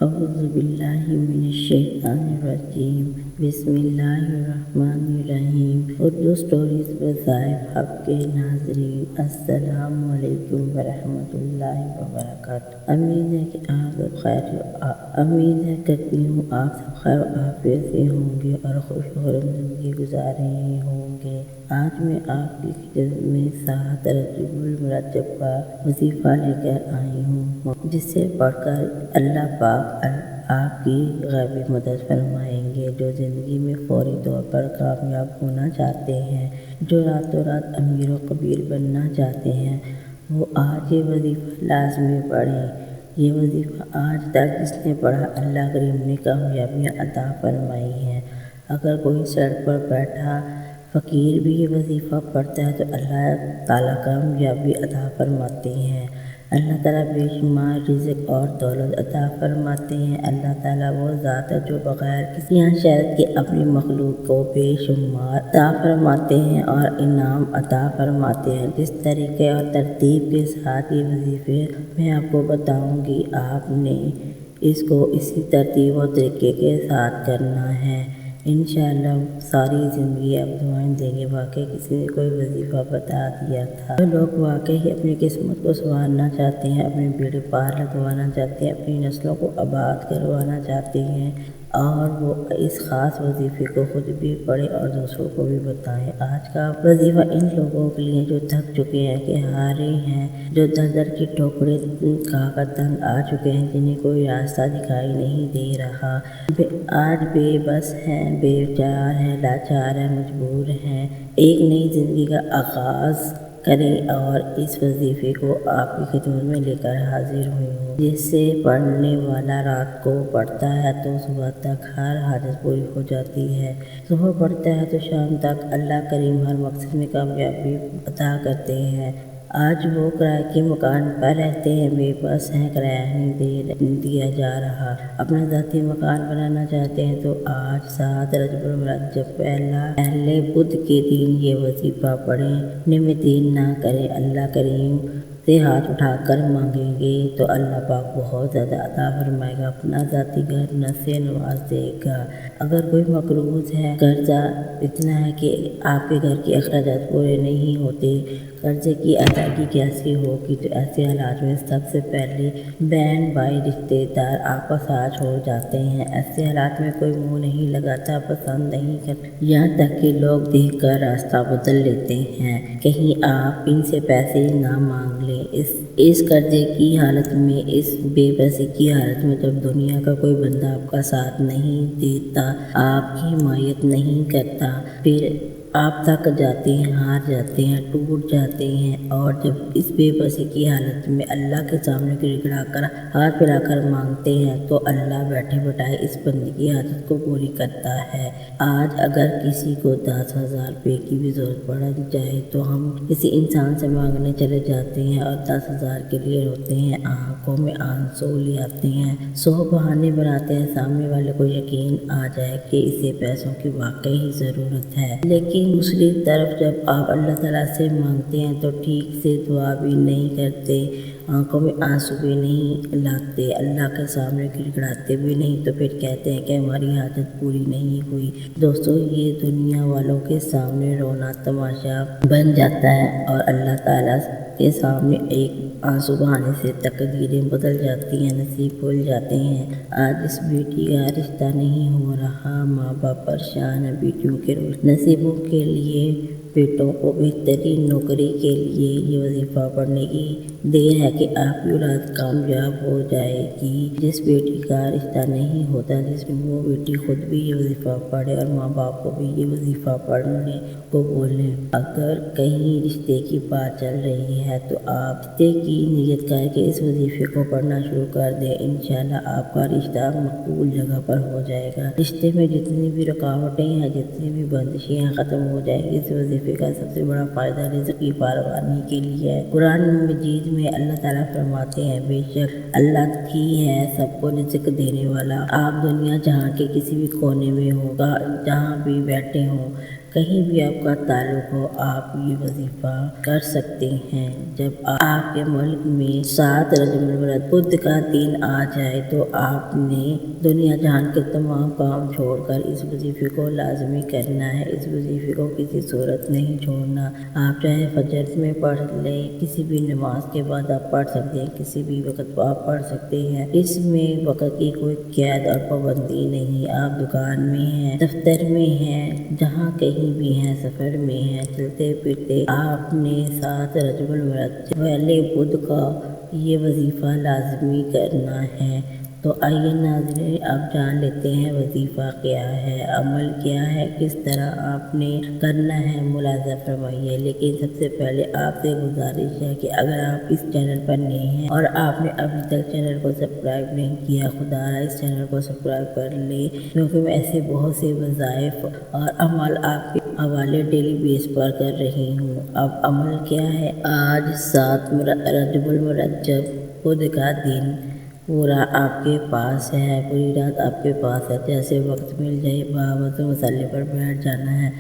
اعوذ باللہ من الشیطان الرجیم بسم اللہ الرحمن الرحیم۔ اردو اسٹوریز بذائب حق کے ناظرین، السلام علیکم ورحمۃ اللہ وبرکاتہ۔ امید ہے کرتی ہوں آپ سب خیر و عافیت سے ہوں گے اور خوش خرم زندگی گزار رہے ہوں گے۔ آج میں آپ کی خدمت میں 7 رجب المرجب کا وظیفہ لے کر آئی ہوں، جس سے پڑھ کر اللہ پاک آپ کی غیبی مدد فرمائیں گے۔ جو زندگی میں فوری طور پر کامیاب ہونا چاہتے ہیں، جو راتوں رات امیر و کبیر بننا چاہتے ہیں، وہ آج یہ وظیفہ لازمی پڑھیں۔ یہ وظیفہ آج تک جس نے پڑھا، اللہ کریم نے کامیابیاں عطا فرمائی ہیں۔ اگر کوئی سڑک پر بیٹھا فقیر بھی یہ وظیفہ پڑھتا ہے تو اللہ تعالیٰ کامیابی عطا فرماتے ہیں۔ اللہ تعالیٰ بے شمار رزق اور دولت عطا فرماتے ہیں۔ اللہ تعالیٰ وہ ذات ہے جو بغیر کسی شرط کے اپنی مخلوق کو بے شمار عطا فرماتے ہیں اور انعام عطا فرماتے ہیں۔ جس طریقے اور ترتیب کے ساتھ یہ وظیفے میں آپ کو بتاؤں گی، آپ نے اس کو اسی ترتیب و طریقے کے ساتھ کرنا ہے۔ انشاءاللہ ساری زندگی آپ دعائیں دیں گے۔ واقعی کسی نے کوئی وظیفہ بتا دیا تھا۔ جو لوگ واقعی اپنی قسمت کو سنوارنا چاہتے ہیں، اپنے بیڑے پار لگوانا چاہتے ہیں، اپنی نسلوں کو آباد کروانا چاہتے ہیں، اور وہ اس خاص وظیفے کو خود بھی پڑھیں اور دوسروں کو بھی بتائیں۔ آج کا وظیفہ ان لوگوں کے لیے جو تھک چکے ہیں، کہ ہارے ہیں، جو در در کی ٹھوکریں کھا کر تنگ آ چکے ہیں، جنہیں کوئی راستہ دکھائی نہیں دے رہا، آج بے بس ہیں، بے چار ہیں، لاچار ہیں، مجبور ہیں، ایک نئی زندگی کا آغاز کریں، اور اس وظیفے کو آپ کی خدمت میں لے کر حاضر ہوئی ہوں، جس سے پڑھنے والا رات کو پڑھتا ہے تو صبح تک ہر حاجت پوری ہو جاتی ہے، صبح پڑھتا ہے تو شام تک اللہ کریم ہر مقصد میں کامیابی عطا کرتے ہیں۔ آج وہ کرائے کے مکان پر رہتے ہیں، بے بس ہیں، کرایہ نہیں دیا جا رہا، اپنا ذاتی مکان بنانا چاہتے ہیں، تو آج 7 رجب المرجب پہلے بدھ کے دن یہ وظیفہ پڑھیں، نمتین نہ کریں۔ اللہ کریم سے ہاتھ اٹھا کر مانگیں گے تو اللہ پاک بہت زیادہ عطا فرمائے گا، اپنا ذاتی گھر سے نواز دے گا۔ اگر کوئی مقروض ہے، قرضہ اتنا ہے کہ آپ کے گھر کے اخراجات پورے نہیں ہوتے، قرضے کی ادائیگی کیسے ہوگی، تو ایسے حالات میں سب سے پہلے بہن بھائی رشتے دار آپ کا ساتھ چھوڑ جاتے ہیں۔ ایسے حالات میں کوئی منہ نہیں لگاتا، پسند نہیں کرتا، یہاں تک کہ لوگ دیکھ کر راستہ بدل لیتے ہیں۔ کہیں آپ ان سے پیسے نہ مانگ لیں۔ اس قرضے کی حالت میں، اس بے بسی کی حالت میں، جب دنیا کا کوئی بندہ آپ کا ساتھ نہیں دیتا، آپ کی حمایت نہیں کرتا، پھر آپ تھک جاتے ہیں، ہار جاتے ہیں، ٹوٹ جاتے ہیں، اور جب اس بے بسی کی حالت میں اللہ کے سامنے گڑگڑا کر ہاتھ پھیلا کر مانگتے ہیں تو اللہ بیٹھے بٹھائے اس بندے کی حاجت کو پوری کرتا ہے۔ آج اگر کسی کو 10,000 روپے کی بھی ضرورت پڑ جائے تو ہم کسی انسان سے مانگنے چلے جاتے ہیں اور 10,000 کے لیے روتے ہیں، آنکھوں میں آنسو لے آتے ہیں، 100 بہانے بناتے ہیں، سامنے والے کو یقین آ جائے کہ اسے پیسوں کی واقعی ضرورت ہے۔ لیکن دوسری طرف جب آپ اللہ تعالیٰ سے مانگتے ہیں تو ٹھیک سے دعا بھی نہیں کرتے، آنکھوں میں آنسو بھی نہیں لاتے، اللہ کے سامنے گڑگڑاتے بھی نہیں، تو پھر کہتے ہیں کہ ہماری حاجت پوری نہیں ہوئی۔ دوستو، یہ دنیا والوں کے سامنے رونا تماشا بن جاتا ہے، اور اللہ تعالیٰ کے سامنے ایک آنسو بہانے سے تقدیریں بدل جاتی ہیں، نصیب کھل جاتے ہیں۔ آج اس بیٹی کا رشتہ نہیں ہو رہا، ماں باپ پریشان ہیں، بیٹیوں کے نصیبوں کے لیے، بیٹوں کو بہترین نوکری کے لیے یہ وظیفہ پڑھنے کی دیر ہے کہ آپ کی اولاد کامیاب ہو جائے گی۔ جس بیٹی کا رشتہ نہیں ہوتا، جس میں وہ بیٹی خود بھی یہ وظیفہ پڑھے اور ماں باپ کو بھی یہ وظیفہ پڑھنے کو بولیں۔ اگر کہیں رشتے کی بات چل رہی ہے تو آپ رشتے کی نیت کر کے اس وظیفے کو پڑھنا شروع کر دیں، انشاءاللہ آپ کا رشتہ مقبول جگہ پر ہو جائے گا۔ رشتے میں جتنی بھی رکاوٹیں ہیں، جتنی بھی بندشیں ہیں، ختم ہو جائیں گی۔ اس وظیفے کا سب سے بڑا فائدہ رزق کی فراوانی کے لیے ہے۔ قرآن مجید میں اللہ تعالیٰ فرماتے ہیں، بے شک اللہ ہی ہے سب کو رزق دینے والا۔ آپ دنیا جہاں کے کسی بھی کونے میں ہوں، جہاں بھی بیٹھے ہوں، کہیں بھی آپ کا تعلق ہو آپ یہ وظیفہ کر سکتے ہیں۔ جب آپ کے ملک میں 7 رجب المرد بدھ کا دن آ جائے تو آپ نے دنیا جہان کے تمام کام چھوڑ کر اس وظیفے کو لازمی کرنا ہے۔ اس وظیفے کو کسی صورت نہیں چھوڑنا۔ آپ چاہے فجر میں پڑھ لیں، کسی بھی نماز کے بعد آپ پڑھ سکتے ہیں، کسی بھی وقت آپ پڑھ سکتے ہیں۔ اس میں وقت کی کوئی قید اور پابندی نہیں۔ آپ دکان میں ہیں، دفتر میں ہیں، جہاں کہیں بھی ہیں، سفر میں ہیں، چلتے پھرتے آپ نے 7 رجب المرد والے بدھ کا یہ وظیفہ لازمی کرنا ہے۔ تو آئیے ناظرین اب جان لیتے ہیں وظیفہ کیا ہے، عمل کیا ہے، کس طرح آپ نے کرنا ہے، ملاحظہ فرمائیے۔ لیکن سب سے پہلے آپ سے گزارش ہے کہ اگر آپ اس چینل پر نئے ہیں اور آپ نے ابھی تک چینل کو سبسکرائب نہیں کیا، خدارا اس چینل کو سبسکرائب کر لیں، کیونکہ میں ایسے بہت سے وظائف اور عمل آپ کے حوالے ڈیلی بیس پر کر رہی ہوں۔ اب عمل کیا ہے؟ آج 7 رجب المرجب بدھ کا دن پورا آپ کے پاس ہے، پوری رات آپ کے پاس ہے۔ جیسے وقت مل جائے باوضو مصلی پر بیٹھ جانا ہے۔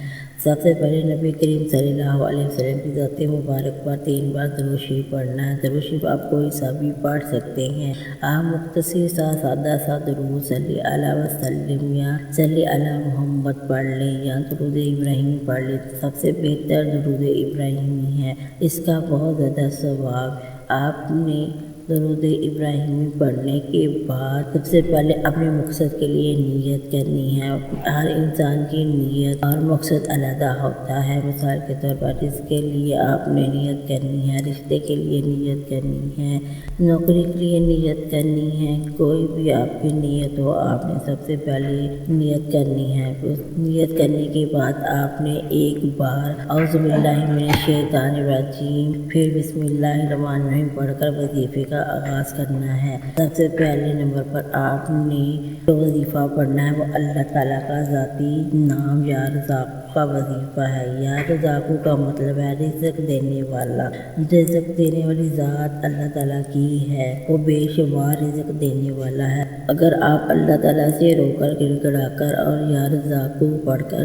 سب سے پہلے نبی کریم صلی اللہ علیہ وسلم کی ذات مبارک پر 3 بار درود شریف پڑھنا ہے۔ درود شریف آپ کوئی سا بھی پڑھ سکتے ہیں۔ آپ مختصر سا سادہ سا درود صلی علیہ وسلم یا صلی علی محمد پڑھ لیں یا درود ابراہیمی پڑھ لیں۔ سب سے بہتر درود ابراہیمی ہے، اس کا بہت زیادہ ثواب۔ آپ نے درود ابراہیمی پڑھنے کے بعد سب سے پہلے اپنے مقصد کے لیے نیت کرنی ہے۔ ہر انسان کی نیت اور مقصد علیحدہ ہوتا ہے۔ مثال کے طور پر رزق کے لیے آپ نے نیت کرنی ہے، رشتے کے لیے نیت کرنی ہے، نوکری کے لیے نیت کرنی ہے۔ کوئی بھی آپ کی نیت ہو آپ نے سب سے پہلے نیت کرنی ہے۔ نیت کرنے کے بعد آپ نے ایک بار اعوذ باللہ من الشیطان الرجیم پھر بسم اللہ الرحمن الرحیم پڑھ کر وظیفے کا آغاز کرنا ہے۔ سب سے پہلے نمبر پر آپ نے جو وظیفہ پڑھنا ہے وہ اللہ تعالیٰ کا ذاتی نام یا رزاق کا وظیفہ ہے۔ یا رزاق کا مطلب ہے رزق دینے والا۔ رزق دینے والی ذات اللہ تعالیٰ کی ہے، وہ بے شمار رزق دینے والا ہے۔ اگر آپ اللہ تعالیٰ سے رو کر گڑگڑا کر اور یا رزاق کو پڑھ کر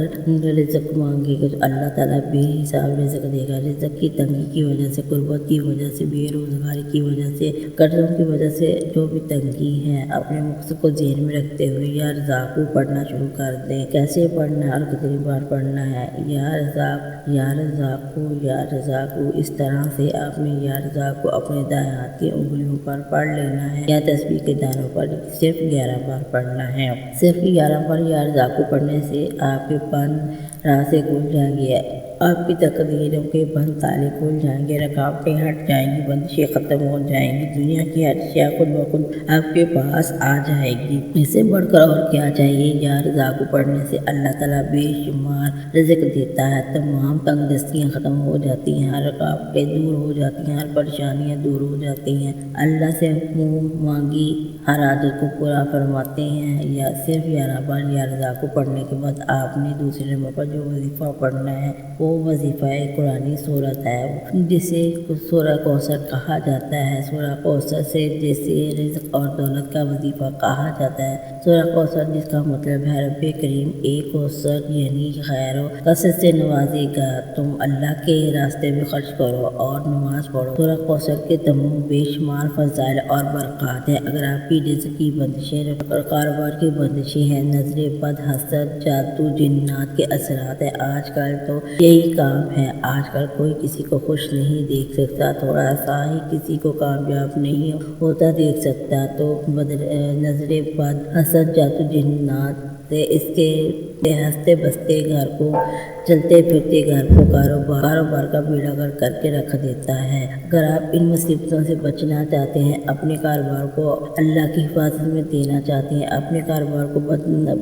رزق مانگے گا تو اللہ تعالیٰ بے حساب رزق دے گا۔ رزق کی تنگی کی وجہ سے، غربت کی وجہ سے، بے روزگاری کی وجہ سے، قرضوں کی وجہ سے جو بھی تنگی ہے، اپنے مقصد کو ذہن میں رکھتے ہوئے یا رزاق کو پڑھنا شروع کر دیں۔ کیسے پڑھنا ہے اور کتنی بار پڑھنا ہے؟ یا رزاق، یا رزاق کو، یا رزاق کو، اس طرح سے آپ نے یا رزاق کو اپنے دائیں ہاتھ کی انگلیوں پر پڑھ لینا ہے یا تسبیح کے دانوں پر صرف 11 بار پڑھنا ہے۔ صرف 11 بار یا رزاق کو پڑھنے سے آپ کے بند راستے کھل جائیں گے، آپ کی تقدیروں کے بند تالے کھل جائیں گے، رکاوٹیں ہٹ جائیں گی، بندشیں ختم ہو جائیں گی، دنیا کی ہر اشیاء خود بخود آپ کے پاس آ جائے گی۔ اس سے بڑھ کر اور کیا چاہیے؟ یا رزاق کو پڑھنے سے اللہ تعالیٰ بے شمار رزق دیتا ہے، تمام تنگ دستیاں ختم ہو جاتی ہیں، ہر رکاوٹیں دور ہو جاتی ہیں، ہر پریشانیاں دور ہو جاتی ہیں، اللہ سے منہ مانگی ہر عادت کو پورا فرماتے ہیں۔ یا صرف 11 بار یا رزاق کو پڑھنے کے بعد آپ نے دوسرے نمبر پر جو وظیفہ پڑھنا ہے وہ وظیفہ قرآنی سورت ہے، جسے سورہ کوثر کہا جاتا ہے۔ سورہ کوثر سے جیسے رزق اور دولت کا وظیفہ کہا جاتا ہے۔ سورہ کوثر جس کا مطلب ہے رب کریم ایک کوثر یعنی خیر و کثرت سے نوازے گا، تم اللہ کے راستے میں خرچ کرو اور نماز پڑھو۔ سورہ کوثر کے تمام بے شمار فضائل اور برکات ہیں۔ اگر آپ کی رزق کی بندشیں اور کاروبار کی بندشیں ہیں، نظر بد، حسد، جادو، جنات کے اثرات ہیں، آج کل تو یہی کام ہے۔ آج کل کوئی کسی کو خوش نہیں دیکھ سکتا، تھوڑا سا ہی کسی کو کامیاب نہیں ہوتا دیکھ سکتا، تو نظر بد، حسد، جادو، جنات سے اس کے ہنستے بستے گھر کو، چلتے پھرتے گھر کو کاروبار کا بیڑا گرک کر کے رکھ دیتا ہے۔ اگر آپ ان مصیبتوں سے بچنا چاہتے ہیں، اپنے کاروبار کو اللہ کی حفاظت میں دینا چاہتے ہیں، اپنے کاروبار کو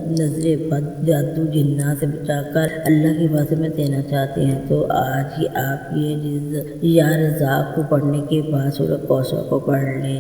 نظر بد، جادو، جنات سے بچا کر اللہ کی حفاظت میں دینا چاہتے ہیں، تو آج ہی آپ یہ یا رزاق کو پڑھنے کے بعد سورہ کوثر کو پڑھ لیں۔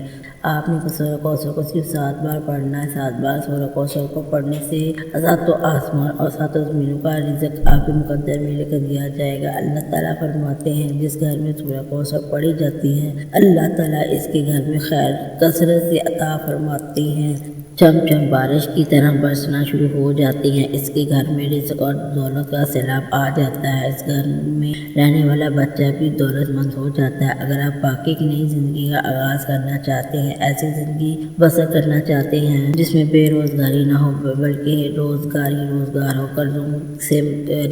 آپ نے سورہ کوثر کو صرف 7 بار پڑھنا ہے۔ 7 بار سورہ کوثر کو پڑھنے سے ساتوں آسمان اور ساتوں زمینوں کا رزق آپ کے مقدر میں لکھ دیا جائے گا۔ اللہ تعالیٰ فرماتے ہیں جس گھر میں سورہ کوثر پڑھی جاتی ہے اللہ تعالیٰ اس کے گھر میں خیر کثرت سے عطا فرماتے ہیں۔ چم بارش کی طرح برسنا شروع ہو جاتی ہیں۔ اس کے گھر میں رزق اور دولت کا سیلاب آ جاتا ہے۔ اس گھر میں رہنے والا بچہ بھی دولت مند ہو جاتا ہے۔ اگر آپ باقی کی نئی زندگی کا آغاز کرنا چاہتے ہیں، ایسی زندگی بسر کرنا چاہتے ہیں جس میں بے روزگاری نہ ہو بلکہ روزگار ہو، قرضوں سے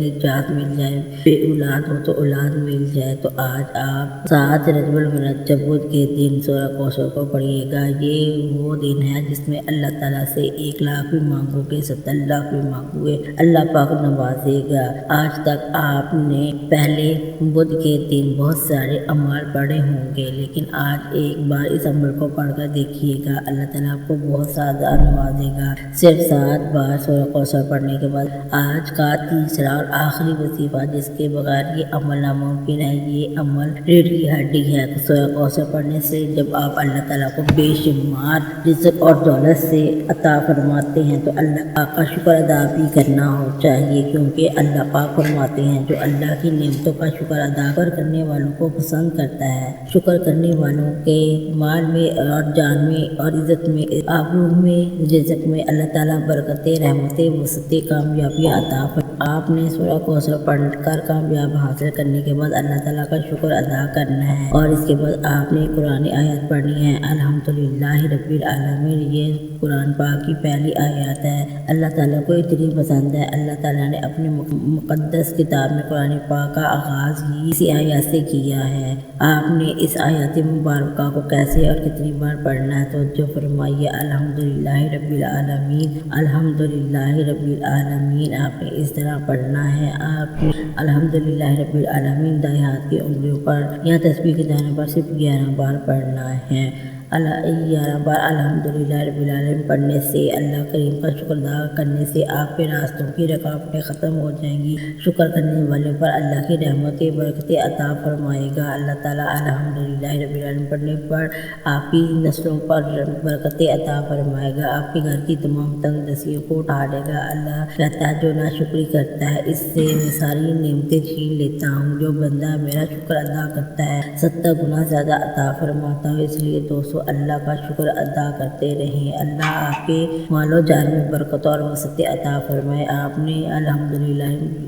نجات مل جائے، بے اولاد ہو تو اولاد مل جائے، تو آج آپ 7 رجب المرجب بدھ کے دن سورہ کوثر کو پڑھیے گا۔ یہ وہ دن ہے جس میں اللہ تعالیٰ سے 1 لاکھ بھی مانگو گے، 70 لاکھ بھی مانگو گے، اللہ پاک نوازے گا۔ آج تک آپ نے پہلے بدھ کے دن بہت سارے اعمال پڑھے ہوں گے، لیکن آج ایک بار اس عمل کو پڑھ کر دیکھیے گا، اللہ تعالیٰ آپ کو بہت زیادہ نوازے گا۔ صرف 7 بار سورہ کوثر پڑھنے کے بعد آج کا تیسرا اور آخری وظیفہ جس کے بغیر یہ عمل ناممکن ہے، یہ عمل ریڑھ کی ہڈی ہے۔ سورہ کوثر پڑھنے سے جب آپ اللہ تعالیٰ کو بے شمار رزق اور دولت سے عطا فرماتے ہیں تو اللہ پاک کا شکر ادا بھی کرنا چاہیے، کیونکہ اللہ پاک فرماتے ہیں جو اللہ کی نعمتوں کا شکر ادا کرنے والوں کو پسند کرتا ہے، شکر کرنے والوں کے مال میں اور جان میں اور عزت میں، آبرو میں، رزق میں اللہ تعالیٰ برکتیں، رحمتیں، وسعتیں، کامیابی عطا فرماتے ہیں۔ آپ نے سورہ کوثر پڑھ کر کامیاب حاصل کرنے کے بعد اللہ تعالیٰ کا شکر ادا کرنا ہے، اور اس کے بعد آپ نے قرآن آیت پڑھنی ہے، الحمدللہ رب العالمین۔ یہ قرآن پاک کی پہلی آیات ہے، اللہ تعالیٰ کو اتنی پسند ہے۔ اللہ تعالیٰ نے اپنے مقدس کتاب میں قرآن پاک کا آغاز ہی اسی آیات سے کیا ہے۔ آپ نے اس آیات مبارکہ کو کیسے اور کتنی بار پڑھنا ہے تو جو فرمائیے الحمدللہ رب العالمین، الحمدللہ رب العالمین، آپ نے اس طرح پڑھنا ہے۔ آپ نے الحمدللہ رب العالمین دائیں ہاتھ کی انگلیوں پر یا تسبیح کے دانے پر صرف 11 بار پڑھنا ہے۔ 11 بار الحمدللہ رب العالمین پڑھنے سے، اللہ کریم کا شکر ادا کرنے سے آپ کے راستوں کی رکاوٹیں ختم ہو جائیں گی۔ شکر کرنے والوں پر اللہ کی رحمتیں، برکتیں عطا فرمائے گا۔ اللہ تعالیٰ الحمدللہ رب العالمین پڑھنے پر آپ کی نسلوں پر برکتیں عطا فرمائے گا، آپ کے گھر کی تمام تنگ دستیوں کو اٹھا لے گا۔ اللہ کہتا ہے جو ناشکری کرتا ہے اس سے میں ساری نعمتیں چھین لیتا ہوں، جو بندہ میرا شکر ادا کرتا ہے 70 گنا زیادہ عطا فرماتا ہوں۔ اس لیے دوستو اللہ کا شکر ادا کرتے رہیں، اللہ آپ کے مال و جان میں برکت اور وسعت عطا فرمائے۔ آپ نے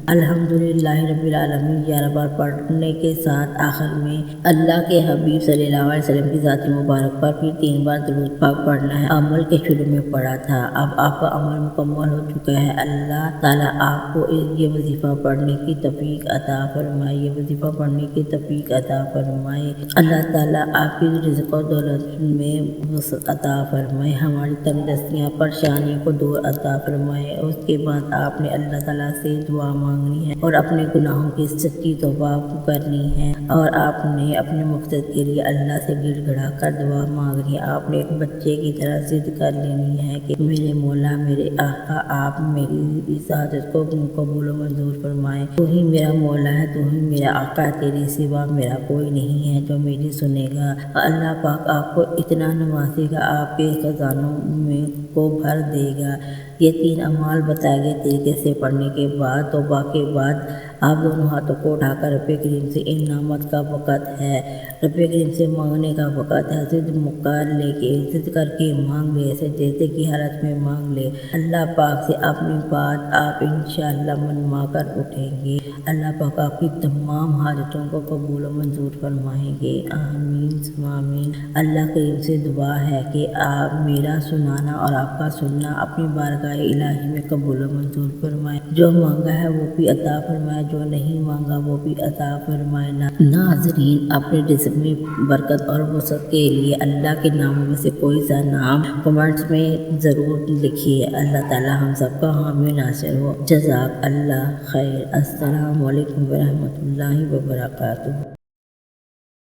الحمدللہ رب العالمین 11 بار پڑھنے کے ساتھ آخر میں اللہ کے حبیب صلی اللہ علیہ وسلم کی ذات مبارک پر پھر 3 بار درود پاک پڑھنا ہے۔ عمل کے شروع میں پڑھا تھا، اب آپ کا عمل مکمل ہو چکا ہے۔ اللہ تعالیٰ آپ کو یہ وظیفہ پڑھنے کی توفیق عطا فرمائے، یہ وظیفہ پڑھنے کی توفیق عطا فرمائے۔ اللہ تعالیٰ آپ کی رزق و دولت میں وسعت عطا فرمائے، ہماری تنگ دستیاں، پریشانیوں کو دور عطا فرمائے۔ اس کے بعد آپ نے اللہ تعالیٰ سے دعا مانگنی ہے اور اپنے گناہوں کی سچی توبہ کرنی ہے، اور آپ نے اپنے مقصد کے لیے اللہ سے گڑ گڑا کر دعا مانگنی ہے۔ آپ نے ایک بچے کی طرح ضد کر لینی ہے کہ میرے مولا، میرے آقا، آپ میری اس حاجت کو قبول و منظور فرمائے۔ تو ہی میرا مولا ہے، تو ہی میرا آقا ہے، تیرے سوا میرا کوئی نہیں ہے جو میری سنے گا۔ اللہ پاک آپ کو اتنا نوازے گا، آپ کے خزانوں میں کو بھر دے گا۔ یہ 3 اعمال بتائے گئے طریقے سے پڑھنے کے بعد توبہ کے بعد آپ دونوں ہاتھوں کو اٹھا کر رب کریم سے انعامات کا وقت ہے، رب کریم سے مانگنے کا وقت ہے۔ ضد مکر لے کے، ضد کر کے مانگ لے، سجدے کی حالت میں مانگ لے۔ اللہ پاک سے اپنی بات آپ انشاءاللہ منوا کر اٹھیں گے، اللہ پاک آپ کی تمام حاجتوں کو قبول و منظور فرمائیں گے، آمین ثم آمین۔ اللہ کریم سے دعا ہے کہ آپ میرا سنانا اور آپ کا سننا اپنی بارگاہ الہی میں قبول و منظور فرمائے، جو مانگا ہے وہ بھی عطا فرمائے، جو نہیں مانگا وہ بھی عطا فرمائے۔ ناظرین، اپنے رزق میں برکت اور وسعت کے لیے اللہ کے ناموں میں سے کوئی سا نام کمنٹس میں ضرور لکھیے۔ اللہ تعالی ہم سب کا حامی ناصر ہو۔ جزاک اللہ خیر۔ السلام علیکم ورحمۃ اللہ وبرکاتہ۔